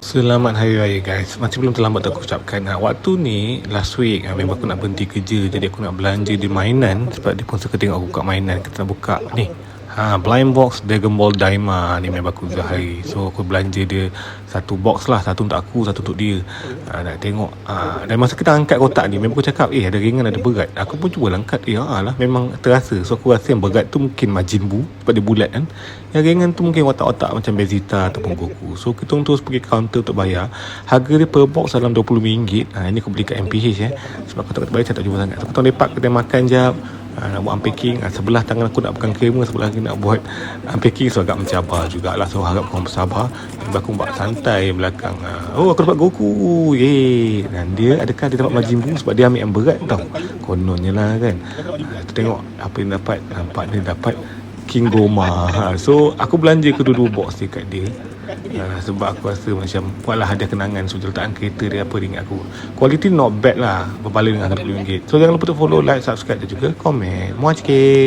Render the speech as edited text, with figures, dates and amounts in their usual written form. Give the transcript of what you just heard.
Selamat Hari Raya guys. Masih belum terlambat aku ucapkan. Waktu ni last week memang aku nak berhenti kerja, jadi aku nak belanja di mainan sebab dia pun suka tengok aku buka mainan. Kita nak buka ni blind box Dragon Ball Daima ni memang aku Zahari. So aku belanja dia satu box lah, satu untuk aku, satu untuk dia. Nak tengok dan masa kita angkat kotak ni memang aku cakap ada ringan ada berat. Aku pun cuba angkat, lah memang terasa. So aku rasa yang berat tu mungkin Majin Buu sebab dia bulat kan. Yang ringan tu mungkin otak-otak macam Vegeta ataupun Goku. So kita terus pergi kaunter untuk bayar. Harga dia per box dalam RM20. Ini aku beli kat MPH sebab aku tak bayar, saya tak jumpa sangat. So kita lepak, kita makan jap, nak buat unpacking. Sebelah tangan aku nak pegang kamera, sebelah lagi nak buat unpacking. So agak mencabar jugalah. So harap korang bersabar. Aku buat santai belakang. Aku dapat Goku. Yeay. Dan dia adakah dia dapat Majin Buu sebab dia ambil yang berat tau. Kononnya lah kan. Kita tengok apa yang dapat. Nampak dia dapat King Goma. So aku belanja kedua-dua box dekat dia. Sebab aku rasa macam buatlah hadiah kenangan. So letakkan kereta dia apa ringat aku. Quality not bad lah berbalik dengan RM20. So jangan lupa untuk follow, like, subscribe dan juga komen. Muah sikit.